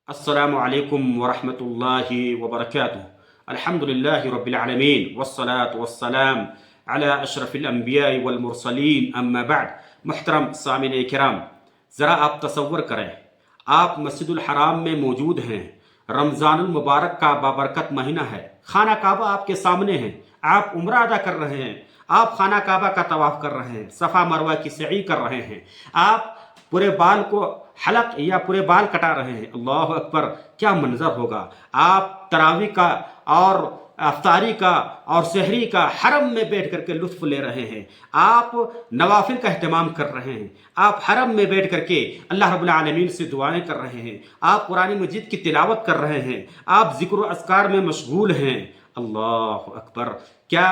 السلام علیکم ورحمۃ اللہ وبرکاتہ۔ الحمدللہ رب العالمین والصلاة والسلام علی اشرف الانبیاء والمرسلین، اما بعد۔ محترم سامعین کرام، ذرا آپ تصور کریں، آپ مسجد الحرام میں موجود ہیں، رمضان المبارک کا بابرکت مہینہ ہے، خانہ کعبہ آپ کے سامنے ہے، آپ عمرہ ادا کر رہے ہیں، آپ خانہ کعبہ کا طواف کر رہے ہیں، صفا مروہ کی سعی کر رہے ہیں، آپ پورے بال کو حلق یا پورے بال کٹا رہے ہیں۔ اللہ اکبر، کیا منظر ہوگا! آپ تراویح کا اور افطاری کا اور سحری کا حرم میں بیٹھ کر کے لطف لے رہے ہیں، آپ نوافل کا اہتمام کر رہے ہیں، آپ حرم میں بیٹھ کر کے اللہ رب العالمین سے دعائیں کر رہے ہیں، آپ قرآن مجید کی تلاوت کر رہے ہیں، آپ ذکر و اذکار میں مشغول ہیں۔ اللہ اکبر! کیا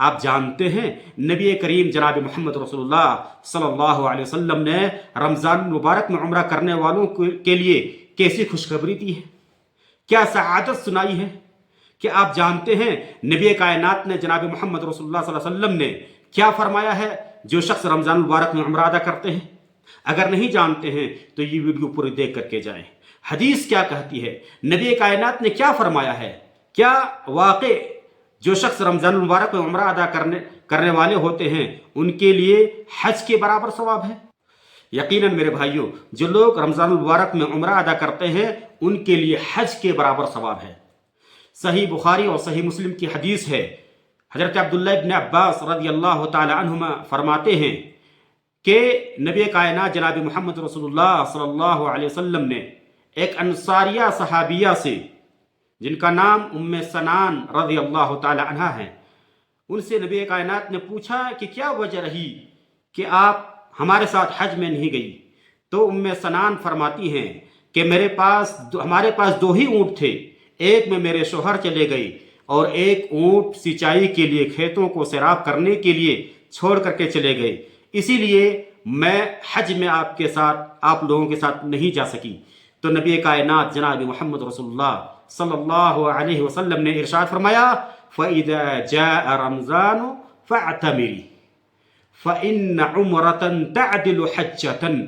آپ جانتے ہیں نبی کریم جناب محمد رسول اللہ صلی اللہ علیہ وسلم نے رمضان المبارک میں عمرہ کرنے والوں کے لیے کیسی خوشخبری دی ہے، کیا سعادت سنائی ہے؟ کیا آپ جانتے ہیں نبی کائنات نے جناب محمد رسول اللہ صلی اللہ علیہ وسلم نے کیا فرمایا ہے جو شخص رمضان المبارک میں عمرہ ادا کرتے ہیں؟ اگر نہیں جانتے ہیں تو یہ ویڈیو پوری دیکھ کر کے جائیں۔ حدیث کیا کہتی ہے، نبی کائنات نے کیا فرمایا ہے؟ کیا واقع جو شخص رمضان المبارک میں عمرہ ادا کرنے والے ہوتے ہیں ان کے لیے حج کے برابر ثواب ہے؟ یقیناً میرے بھائیوں، جو لوگ رمضان المبارک میں عمرہ ادا کرتے ہیں ان کے لیے حج کے برابر ثواب ہے۔ صحیح بخاری اور صحیح مسلم کی حدیث ہے، حضرت عبداللہ ابن عباس رضی اللہ تعالی عنہما فرماتے ہیں کہ نبی کائنات جناب محمد رسول اللہ صلی اللہ علیہ وسلم نے ایک انصاریہ صحابیہ سے، جن کا نام ام سنان رضی اللہ تعالی عنہ ہے، ان سے نبی کائنات نے پوچھا کہ کیا وجہ رہی کہ آپ ہمارے ساتھ حج میں نہیں گئی؟ تو ام سنان فرماتی ہیں کہ ہمارے پاس دو ہی اونٹ تھے، ایک میں میرے شوہر چلے گئے اور ایک اونٹ سینچائی کے لیے کھیتوں کو سیراب کرنے کے لیے چھوڑ کر کے چلے گئے، اسی لیے میں حج میں آپ لوگوں کے ساتھ نہیں جا سکی۔ تو نبی کائنات جناب محمد رسول اللہ صلی اللہ علیہ وسلم نے ارشاد فرمایا، فَإِذَا جَاءَ رَمْضَانُ فَاعْتَمِرِي فَإِنَّ عُمْرَةً تَعْدِلُ حَجَّةً۔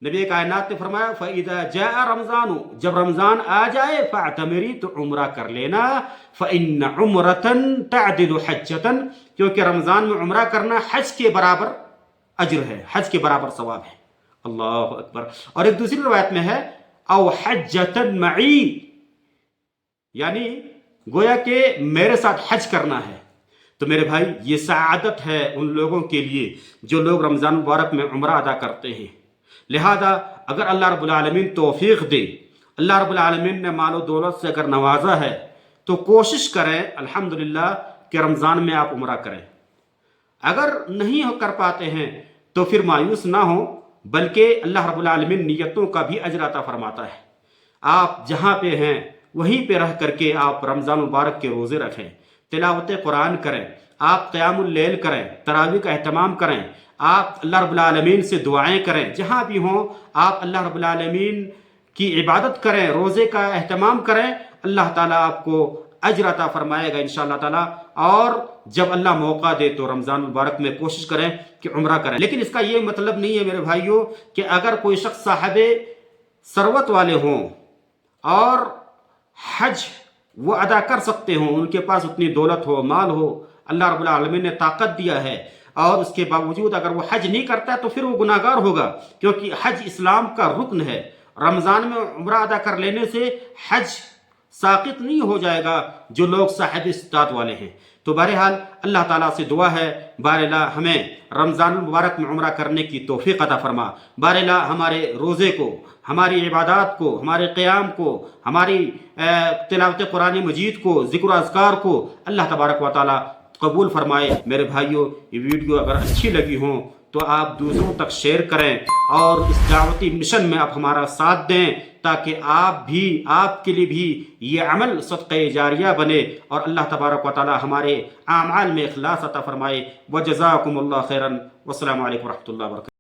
نبی کائنات نے فرمایا، فَإِذَا جَاءَ رَمْضَانُ، جب رمضان آ جائے، فَاعْتَمِرِي، تو عمرہ کر لینا، فَإِنَّ عُمْرَةً تَعْدِلُ حَجَّةً، کیونکہ رمضان میں عمرہ کرنا حج کے برابر اجر ہے، حج کے برابر ثواب ہے۔ اللہ اکبر! اور ایک دوسری روایت میں ہے، او حجۃ معی، یعنی گویا کہ میرے ساتھ حج کرنا ہے۔ تو میرے بھائی، یہ سعادت ہے ان لوگوں کے لیے جو لوگ رمضان مبارک میں عمرہ ادا کرتے ہیں۔ لہذا اگر اللہ رب العالمین توفیق دے، اللہ رب العالمین نے مال و دولت سے اگر نوازا ہے تو کوشش کریں الحمدللہ کہ رمضان میں آپ عمرہ کریں۔ اگر نہیں کر پاتے ہیں تو پھر مایوس نہ ہوں، بلکہ اللہ رب العالمین نیتوں کا بھی اجر عطا فرماتا ہے۔ آپ جہاں پہ ہیں وہیں پہ رہ کر کے آپ رمضان مبارک کے روزے رکھیں، تلاوت قرآن کریں، آپ قیام اللیل کریں، تراویح کا اہتمام کریں، آپ اللہ رب العالمین سے دعائیں کریں، جہاں بھی ہوں آپ اللہ رب العالمین کی عبادت کریں، روزے کا اہتمام کریں، اللہ تعالیٰ آپ کو اجر عطا فرمائے گا انشاءاللہ تعالیٰ۔ اور جب اللہ موقع دے تو رمضان مبارک میں کوشش کریں کہ عمرہ کریں۔ لیکن اس کا یہ مطلب نہیں ہے میرے بھائیوں کہ اگر کوئی شخص صاحب ثروت والے ہوں اور حج وہ ادا کر سکتے ہوں، ان کے پاس اتنی دولت ہو، مال ہو، اللہ رب العالمین نے طاقت دیا ہے، اور اس کے باوجود اگر وہ حج نہیں کرتا تو پھر وہ گناہگار ہوگا، کیونکہ حج اسلام کا رکن ہے۔ رمضان میں عمرہ ادا کر لینے سے حج ساقط نہیں ہو جائے گا جو لوگ صاحب استطاعت والے ہیں۔ تو بہرحال اللہ تعالیٰ سے دعا ہے، باراللہ ہمیں رمضان المبارک میں عمرہ کرنے کی توفیق عطا فرما، باراللہ ہمارے روزے کو، ہماری عبادات کو، ہمارے قیام کو، ہماری تلاوت قرآن مجید کو، ذکر و اذکار کو اللہ تبارک و تعالیٰ قبول فرمائے۔ میرے بھائیوں، یہ ویڈیو اگر اچھی لگی ہوں تو آپ دوسروں تک شیئر کریں اور اس دعوتی مشن میں آپ ہمارا ساتھ دیں، تاکہ آپ کے لیے بھی یہ عمل صدقہ جاریہ بنے اور اللہ تبارک و تعالی ہمارے اعمال میں اخلاص عطا فرمائے۔ وجزاکم اللہ خیرا، والسلام علیکم ورحمۃ اللہ وبرکاتہ۔